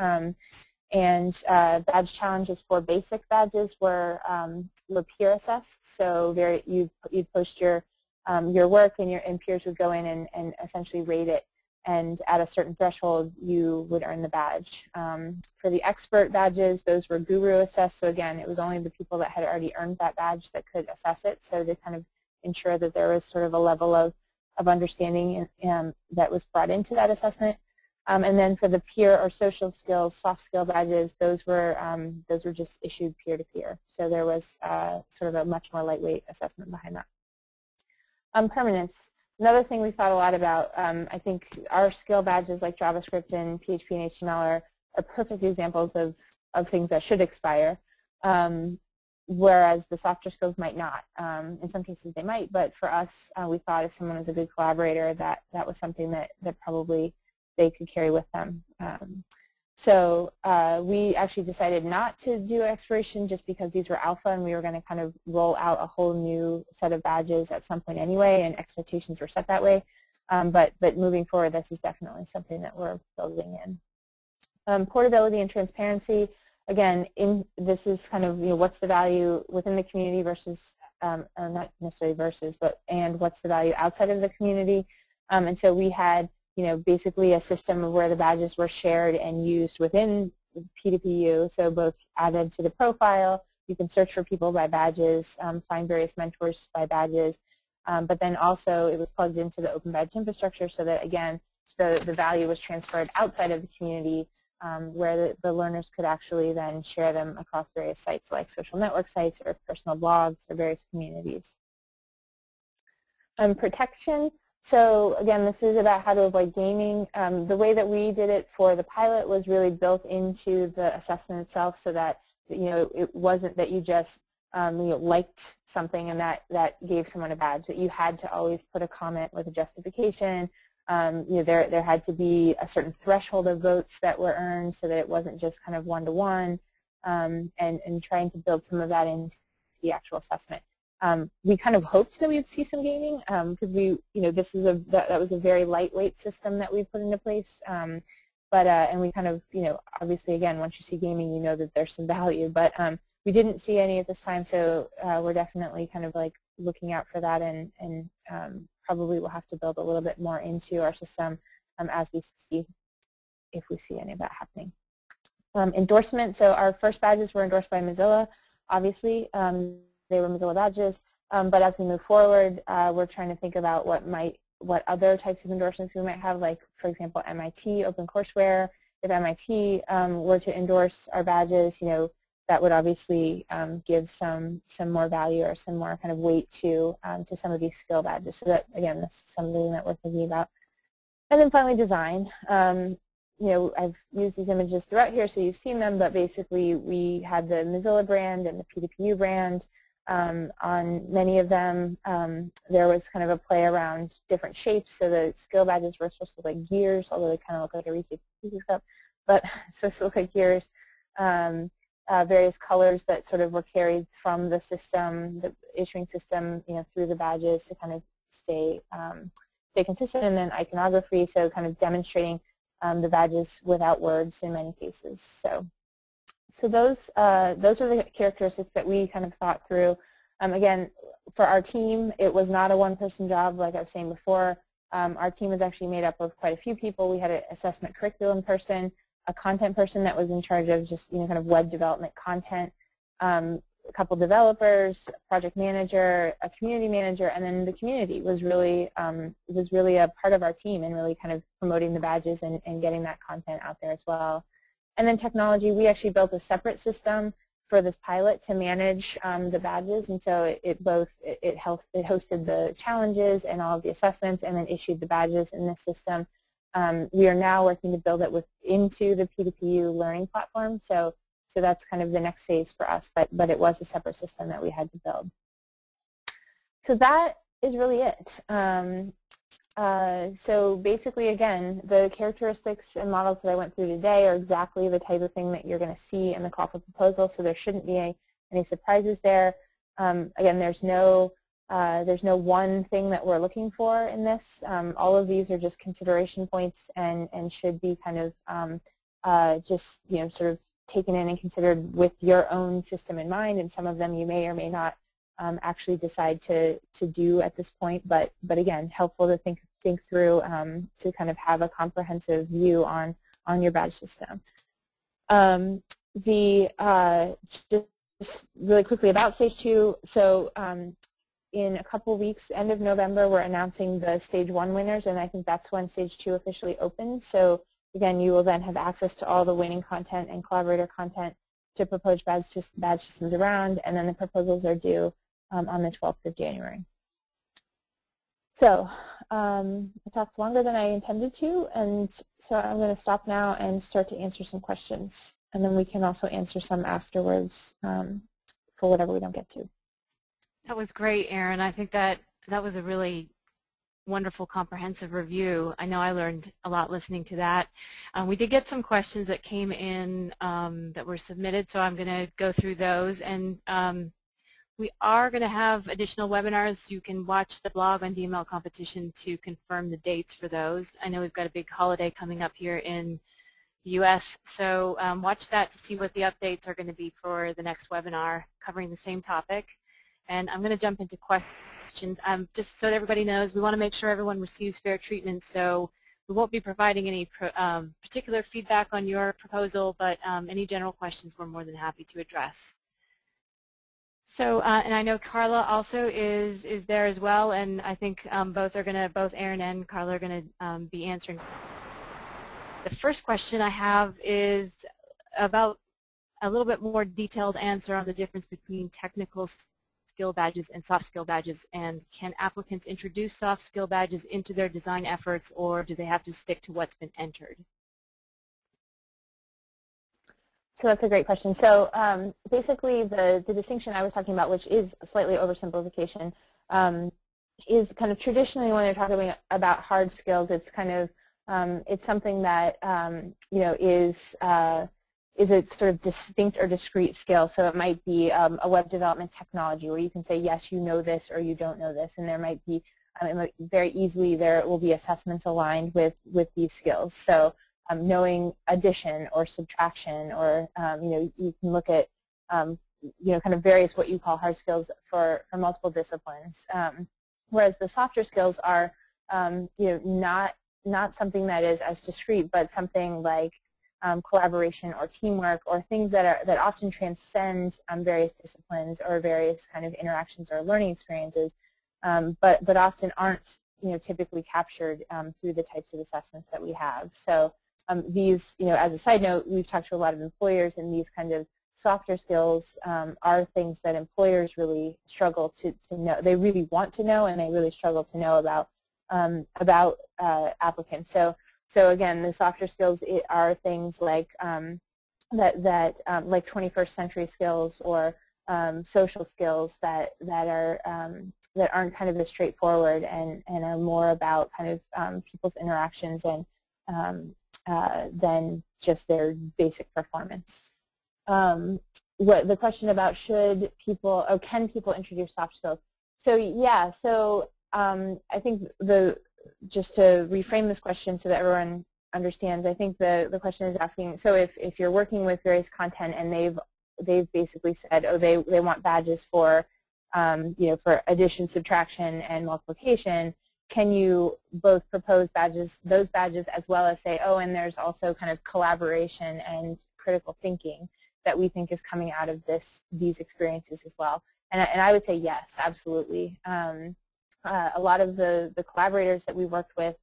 And badge challenges for basic badges were peer assessed. So you'd post your work, and peers would go in and essentially rate it. And at a certain threshold, you would earn the badge. For the expert badges, those were guru assessed. So again, it was only the people that had already earned that badge that could assess it. So to kind of ensure that there was sort of a level of understanding that was brought into that assessment. And then for the peer or social skills, soft skill badges, those were just issued peer-to-peer. So there was sort of a much more lightweight assessment behind that. Permanence. Another thing we thought a lot about, I think our skill badges like JavaScript and PHP and HTML are perfect examples of things that should expire, whereas the softer skills might not. In some cases they might, but for us, we thought if someone was a good collaborator, that was something that probably they could carry with them. So we actually decided not to do expiration just because these were alpha and we were going to kind of roll out a whole new set of badges at some point anyway, and expectations were set that way. But moving forward, this is definitely something that we're building in. Portability and transparency. Again, this is kind of, what's the value within the community versus, or not necessarily versus, but and what's the value outside of the community. And so we had basically a system of where the badges were shared and used within P2PU, so both added to the profile. You can search for people by badges, find various mentors by badges, but then also it was plugged into the Open Badge infrastructure so that, again, the value was transferred outside of the community where the learners could actually then share them across various sites like social network sites or personal blogs or various communities. Protection. So again, this is about how to avoid gaming. The way that we did it for the pilot was really built into the assessment itself, so that it wasn't that you just liked something and that gave someone a badge. That you had to always put a comment with a justification. There had to be a certain threshold of votes that were earned, so that it wasn't just kind of one-to-one, and trying to build some of that into the actual assessment. We kind of hoped that we would see some gaming because this is that was a very lightweight system that we put into place. And we kind of, obviously again, once you see gaming, you know that there's some value. But we didn't see any at this time, so we're definitely kind of like looking out for that, and probably we'll have to build a little bit more into our system as we see if we see any of that happening. Endorsement. So our first badges were endorsed by Mozilla, obviously. They were Mozilla badges, but as we move forward, we're trying to think about what other types of endorsements we might have, like, for example, MIT, OpenCourseware. If MIT were to endorse our badges, that would obviously give some more value or some more kind of weight to some of these skill badges. So that, again, this is something that we're thinking about. And then finally, design. I've used these images throughout here, so you've seen them, but basically we had the Mozilla brand and the P2PU brand. On many of them, there was kind of a play around different shapes. So the skill badges were supposed to look like gears, although they kind of look like a Reese's cup, but it's supposed to look like gears. Various colors that sort of were carried from the system, the issuing system, through the badges to kind of stay consistent, and then iconography, so kind of demonstrating the badges without words in many cases. So those are the characteristics that we kind of thought through. Again, for our team, it was not a one-person job, like I was saying before. Our team was actually made up of quite a few people. We had an assessment curriculum person, a content person that was in charge of just kind of web development content, a couple developers, a project manager, a community manager, and then the community was really a part of our team and really kind of promoting the badges and getting that content out there as well. And then technology, we actually built a separate system for this pilot to manage the badges, and so it hosted the challenges and all of the assessments, and then issued the badges in this system. We are now working to build it into the P2PU learning platform, so that's kind of the next phase for us, but it was a separate system that we had to build. So that is really it. So basically, again, the characteristics and models that I went through today are exactly the type of thing that you're going to see in the call for proposal, so there shouldn't be any surprises there. Again, there's no one thing that we're looking for in this. All of these are just consideration points and should be kind of just sort of taken in and considered with your own system in mind, and some of them you may or may not actually decide to do at this point, but again, helpful to think through to kind of have a comprehensive view on your badge system. Just really quickly about Stage 2, so in a couple of weeks, end of November, we're announcing the Stage 1 winners, and I think that's when Stage 2 officially opens. So again, you will then have access to all the winning content and collaborator content to propose badge systems around, and then the proposals are due on the 12th of January. So I talked longer than I intended to, and so I'm going to stop now and start to answer some questions. And then we can also answer some afterwards for whatever we don't get to. That was great, Erin. I think that was a really wonderful comprehensive review. I know I learned a lot listening to that. We did get some questions that came in that were submitted, so I'm going to go through those. And we are going to have additional webinars. You can watch the blog on DML Competition to confirm the dates for those. I know we've got a big holiday coming up here in the U.S., so watch that to see what the updates are going to be for the next webinar covering the same topic. And I'm going to jump into questions. Just so that everybody knows, we want to make sure everyone receives fair treatment, so we won't be providing any particular feedback on your proposal, but any general questions we're more than happy to address. So, and I know Carla also is there as well, and I think both Erin and Carla are going to be answering. The first question I have is about a little bit more detailed answer on the difference between technical skill badges and soft skill badges, and can applicants introduce soft skill badges into their design efforts, or do they have to stick to what's been entered? So that's a great question. So basically the distinction I was talking about, which is a slightly oversimplification, is kind of traditionally when they're talking about hard skills, it's kind of it's something that you know is a sort of distinct or discrete skill. So it might be a web development technology where you can say yes, you know this, or you don't know this, and there might be very easily there will be assessments aligned with these skills. So knowing addition or subtraction, or you know, you can look at you know, kind of various what you call hard skills for multiple disciplines. Whereas the softer skills are you know, not something that is as discrete, but something like collaboration or teamwork, or things that often transcend various disciplines or various kind of interactions or learning experiences, but often aren't, you know, typically captured through the types of assessments that we have. So these, you know, as a side note, we've talked to a lot of employers, and these kind of softer skills are things that employers really struggle to know. They really want to know, and they really struggle to know about applicants. So again, the softer skills are things like like 21st century skills, or social skills that aren't kind of as straightforward, and are more about kind of people's interactions and than just their basic performance. What the question about should people, or can people introduce soft skills? So yeah, so I think just to reframe this question so that everyone understands, I think the question is asking, so if you're working with various content and they've basically said, oh, they want badges for you know, for addition, subtraction, and multiplication, can you both propose badges, those badges, as well as say, oh, and there's also kind of collaboration and critical thinking that we think is coming out of these experiences as well? And I would say yes, absolutely. A lot of the collaborators that we worked with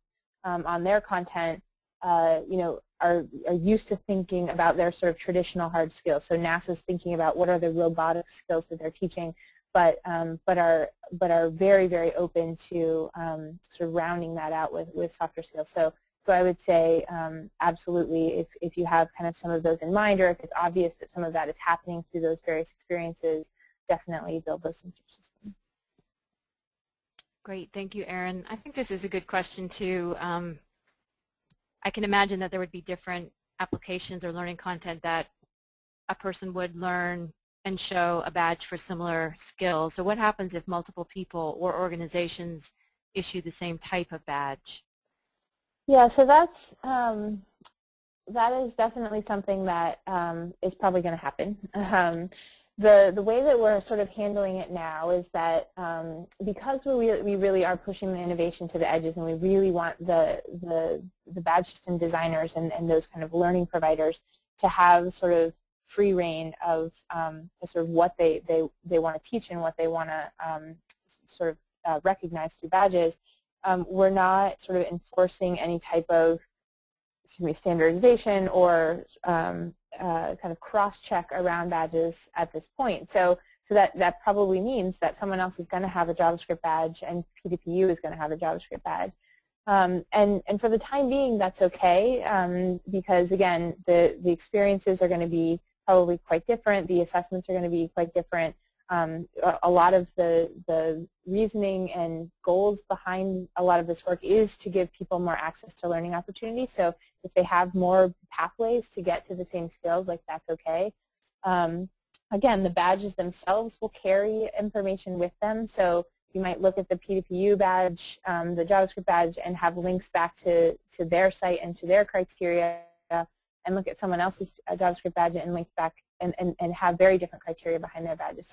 on their content, you know, are used to thinking about their sort of traditional hard skills. So NASA's thinking about what are the robotic skills that they're teaching, but are very, very open to sort of rounding that out with softer skills. So I would say absolutely, if you have kind of some of those in mind, or if it's obvious that some of that is happening through those various experiences, definitely build those into your system. Great, thank you, Erin. I think this is a good question too. I can imagine that there would be different applications or learning content that a person would learn and show a badge for similar skills. So what happens if multiple people or organizations issue the same type of badge? Yeah, so that is definitely something that is probably going to happen. The way that we're sort of handling it now is that because we really are pushing the innovation to the edges, and we really want the badge system designers and those kind of learning providers to have sort of free reign of sort of what they want to teach and what they want to sort of recognize through badges. We're not sort of enforcing any type of standardization or kind of cross-check around badges at this point. So So that probably means that someone else is going to have a JavaScript badge and PDPU is going to have a JavaScript badge. And for the time being, that's okay, because again, the experiences are going to be probably quite different. The assessments are going to be quite different. A lot of the reasoning and goals behind a lot of this work is to give people more access to learning opportunities. So if they have more pathways to get to the same skills, like that's okay. Again, the badges themselves will carry information with them. So you might look at the PDPU badge, the JavaScript badge, and have links back to their site and to their criteria, and look at someone else's JavaScript badge and links back and have very different criteria behind their badges.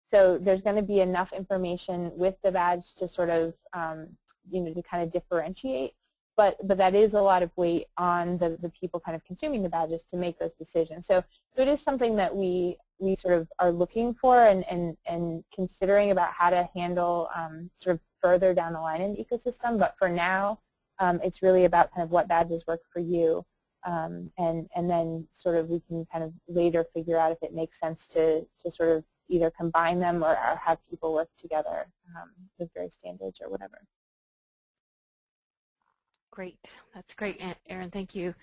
So there's going to be enough information with the badge to sort of, to kind of differentiate. But that is a lot of weight on the people kind of consuming the badges to make those decisions. So it is something that we sort of are looking for and considering about how to handle sort of further down the line in the ecosystem. But for now, it's really about kind of what badges work for you. And then sort of we can kind of later figure out if it makes sense to sort of either combine them or have people work together with various standards or whatever. Great. That's great, Erin. Thank you.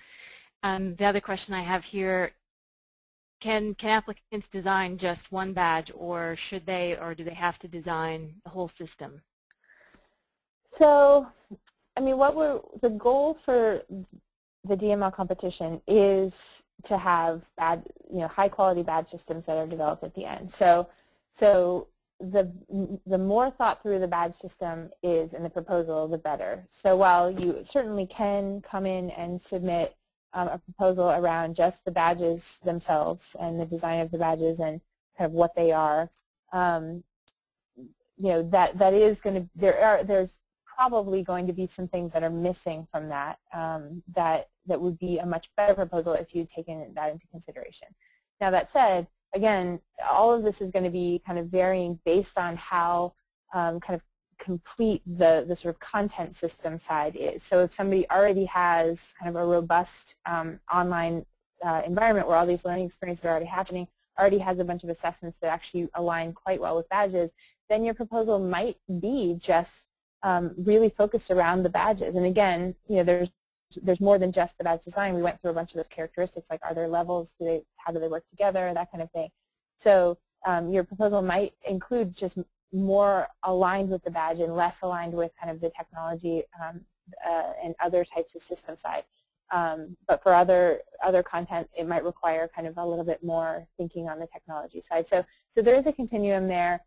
The other question I have here, can applicants design just one badge, or should they, or do they have to design the whole system? So, I mean, the goal for the DML competition is to have high quality badge systems that are developed at the end. So the more thought through the badge system is in the proposal, the better. So while you certainly can come in and submit a proposal around just the badges themselves and the design of the badges and kind of what they are, that is going to, there's probably going to be some things that are missing from that that would be a much better proposal if you'd taken that into consideration. Now that said, again, all of this is going to be kind of varying based on how kind of complete the sort of content system side is. So if somebody already has kind of a robust online environment where all these learning experiences are already happening, already has a bunch of assessments that actually align quite well with badges, then your proposal might be just really focused around the badges. And again, there's more than just the badge design. We went through a bunch of those characteristics, like are there levels, how do they work together, that kind of thing. So your proposal might include just more aligned with the badge and less aligned with kind of the technology and other types of system side. But for other content, it might require kind of a little bit more thinking on the technology side. So there is a continuum there,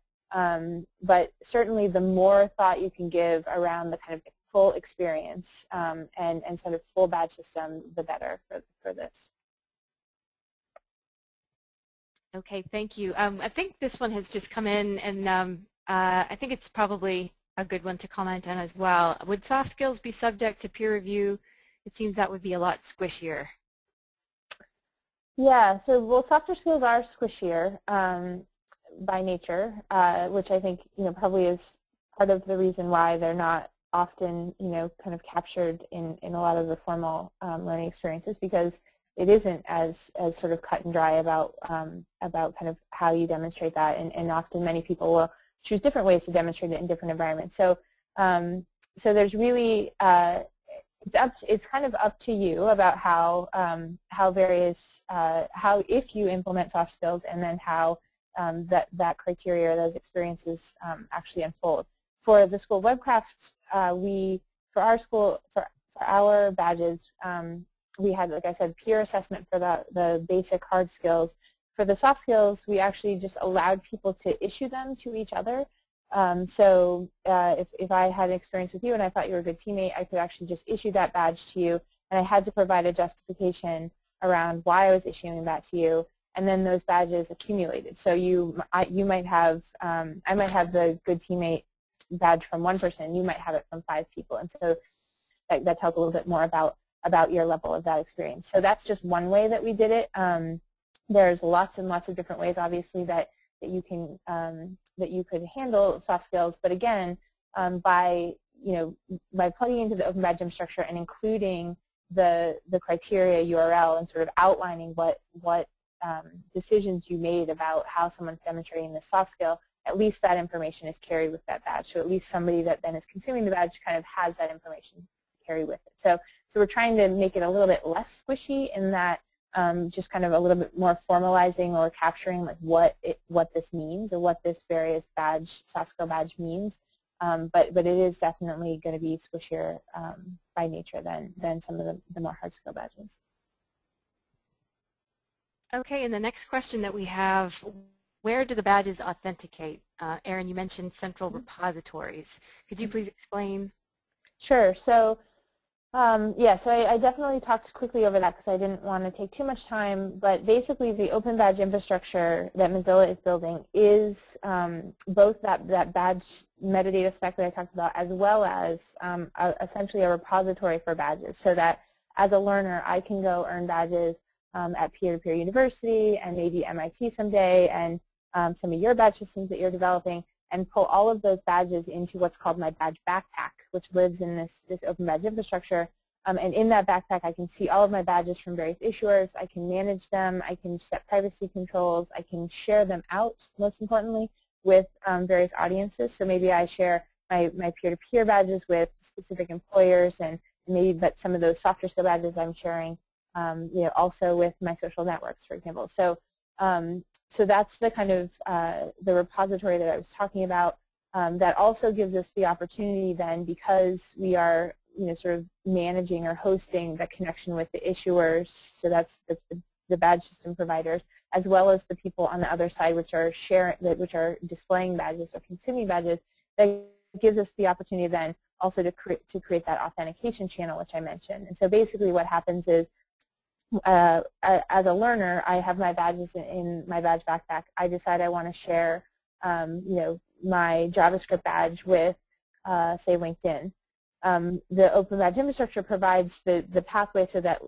but certainly the more thought you can give around the kind of full experience and sort of full badge system, the better for this. Okay, thank you. I think this one has just come in, and I think it's probably a good one to comment on as well. Would soft skills be subject to peer review? It seems that would be a lot squishier. Yeah, so well, softer skills are squishier by nature, which I think probably is part of the reason why they're not often kind of captured in a lot of the formal learning experiences, because it isn't as sort of cut and dry about kind of how you demonstrate that, and often many people will choose different ways to demonstrate it in different environments. So so there's really it's kind of up to you about how if you implement soft skills, and then how that criteria, those experiences actually unfold. For the school Webcraft, for our badges, we had, like I said, peer assessment for the basic hard skills. For the soft skills, we actually just allowed people to issue them to each other. So if I had an experience with you and I thought you were a good teammate, I could actually just issue that badge to you, and I had to provide a justification around why I was issuing that to you, and then those badges accumulated. So you might have, I might have the good teammate badge from one person, you might have it from 5 people, and so that tells a little bit more about your level of that experience. So that's just one way that we did it. There's lots and lots of different ways, obviously, that you can that you could handle soft skills. But again, by plugging into the Open Badge infrastructure and including the criteria URL and sort of outlining what decisions you made about how someone's demonstrating this soft skill, at least that information is carried with that badge. So at least somebody that then is consuming the badge kind of has that information to carry with it. So we're trying to make it a little bit less squishy in that just kind of a little bit more formalizing or capturing like what this means or what this various badge, soft skill badge means. But it is definitely going to be squishier by nature than some of the more hard skill badges. Okay, and the next question that we have, where do the badges authenticate? Erin, you mentioned central repositories. Could you please explain? Sure. So yeah, so I definitely talked quickly over that because I didn't want to take too much time, but basically the open badge infrastructure that Mozilla is building is both that badge metadata spec that I talked about as well as essentially a repository for badges, so that as a learner I can go earn badges at peer-to-peer university and maybe MIT someday and some of your badge systems that you're developing, and pull all of those badges into what's called my badge backpack, which lives in this open badge infrastructure. And in that backpack, I can see all of my badges from various issuers. I can manage them. I can set privacy controls. I can share them out, most importantly, with various audiences. So maybe I share my peer-to-peer badges with specific employers, and maybe but some of those softer skill badges I'm sharing, also with my social networks, for example. So so that's the kind of the repository that I was talking about. That also gives us the opportunity then, because we are sort of managing or hosting the connection with the issuers, so that's the badge system providers, as well as the people on the other side which are displaying badges or consuming badges. That gives us the opportunity then also to create that authentication channel which I mentioned. And so basically what happens is, as a learner, I have my badges in my badge backpack. I decide I want to share, my JavaScript badge with, say, LinkedIn. The Open Badge infrastructure provides the pathway so that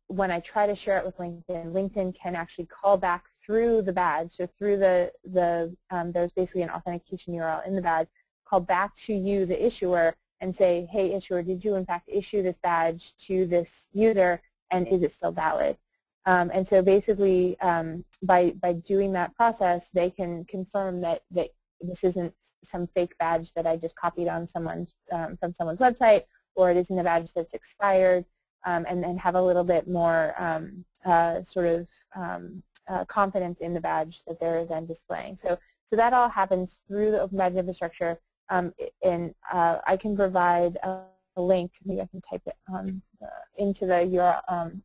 when I try to share it with LinkedIn, LinkedIn can actually call back through the badge, so through there's basically an authentication URL in the badge, call back to you, the issuer, and say, hey, issuer, did you in fact issue this badge to this user? And is it still valid? And so basically, by doing that process, they can confirm that this isn't some fake badge that I just copied on from someone's website, or it isn't a badge that's expired, and then have a little bit more confidence in the badge that they're then displaying. So that all happens through the Open Badge infrastructure, and I can provide a link. Maybe I can type it on into the URL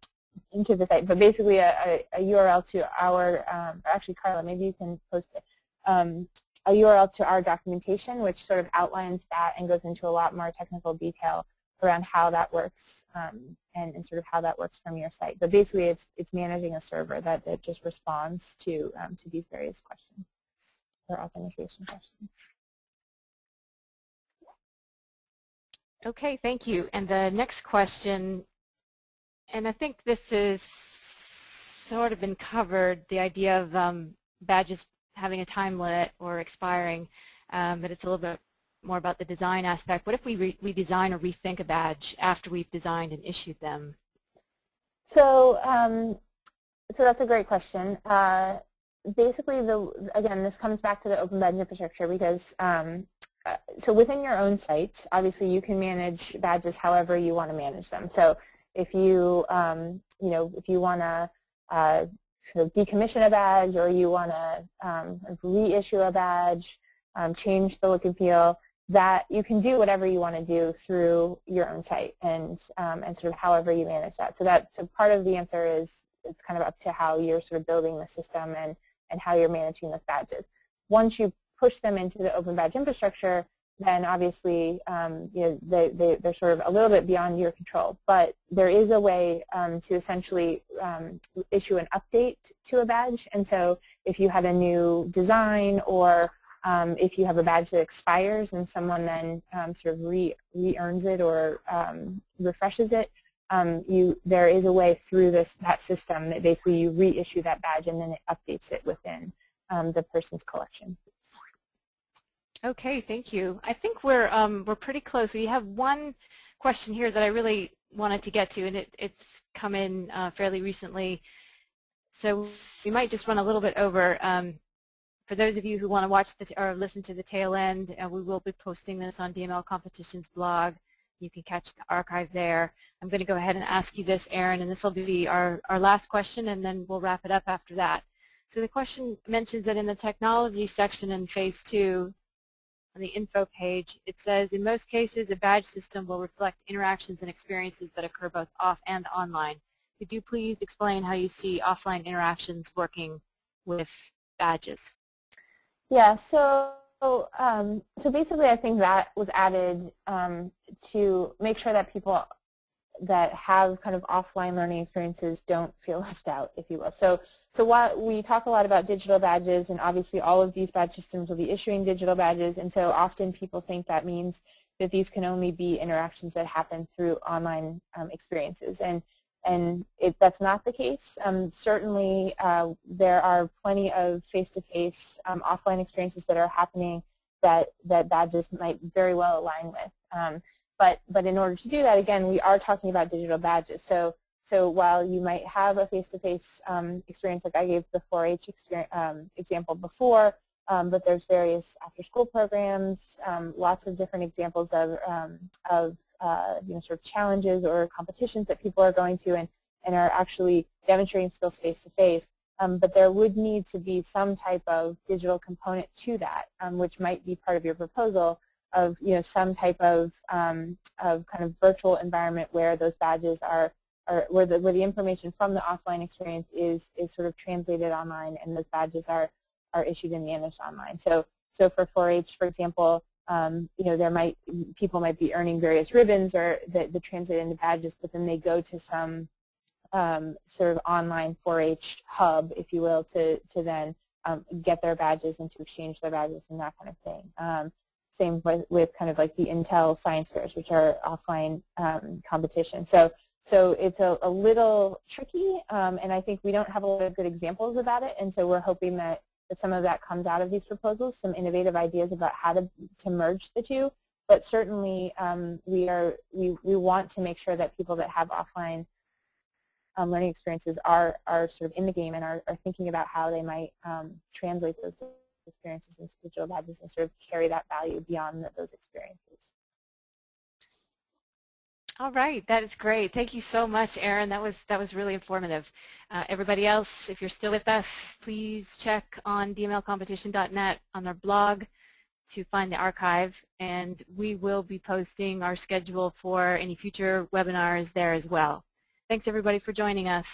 into the site, but basically a URL to our, actually Carla, maybe you can post it, a URL to our documentation, which sort of outlines that and goes into a lot more technical detail around how that works, and sort of how that works from your site. But basically, it's managing a server that just responds to these various questions or authentication questions. Okay, thank you. And the next question, and I think this is sort of been covered, the idea of badges having a time limit or expiring, but it's a little bit more about the design aspect. What if we redesign or rethink a badge after we've designed and issued them? So, so that's a great question. Basically, again, this comes back to the Open Badge infrastructure, because so within your own site, obviously you can manage badges however you want to manage them. So if you if you want to sort of decommission a badge, or you want to reissue a badge, change the look and feel, that you can do whatever you want to do through your own site, and sort of however you manage that. So part of the answer is it's kind of up to how you're sort of building the system and how you're managing those badges. Once you push them into the Open Badge infrastructure, then obviously they're sort of a little bit beyond your control. But there is a way to essentially issue an update to a badge. And so if you have a new design, or if you have a badge that expires and someone then sort of re-earns it or refreshes it, there is a way through that system that basically you reissue that badge and then it updates it within the person's collection. Okay, thank you. I think we're pretty close. We have one question here that I really wanted to get to, and it's come in fairly recently. So we might just run a little bit over. For those of you who want to watch or listen to the tail end, we will be posting this on DML Competition's blog. You can catch the archive there. I'm going to go ahead and ask you this, Erin, and this will be our last question, and then we'll wrap it up after that. So the question mentions that in the technology section in Phase 2, on the info page, it says, in most cases, a badge system will reflect interactions and experiences that occur both off and online. Could you please explain how you see offline interactions working with badges? Yeah, so basically I think that was added to make sure that people that have kind of offline learning experiences don't feel left out, if you will. So while we talk a lot about digital badges, and obviously all of these badge systems will be issuing digital badges, and so often people think that means that these can only be interactions that happen through online experiences. And that's not the case. Certainly there are plenty of face-to-face offline experiences that are happening that badges might very well align with. But in order to do that, again, we are talking about digital badges. So while you might have a face-to-face experience, like I gave the 4-H example before, but there's various after-school programs, lots of different examples of sort of challenges or competitions that people are going to and are actually demonstrating skills face-to-face. But there would need to be some type of digital component to that, which might be part of your proposal of some type of kind of virtual environment where those badges are where the information from the offline experience is sort of translated online, and those badges are issued in Managed online. So for 4-H, for example, people might be earning various ribbons or that translate into badges, but then they go to some sort of online 4-H hub, if you will, to then get their badges and to exchange their badges and that kind of thing. Same with kind of like the Intel science fairs, which are offline competition. So it's a little tricky, and I think we don't have a lot of good examples about it, and so we're hoping that some of that comes out of these proposals, some innovative ideas about how to merge the two. But certainly we want to make sure that people that have offline learning experiences are sort of in the game and are thinking about how they might translate those experiences into digital badges and sort of carry that value beyond those experiences. All right, that is great. Thank you so much, Erin. That was really informative. Everybody else, if you're still with us, please check on dmlcompetition.net on our blog to find the archive, and we will be posting our schedule for any future webinars there as well. Thanks, everybody, for joining us.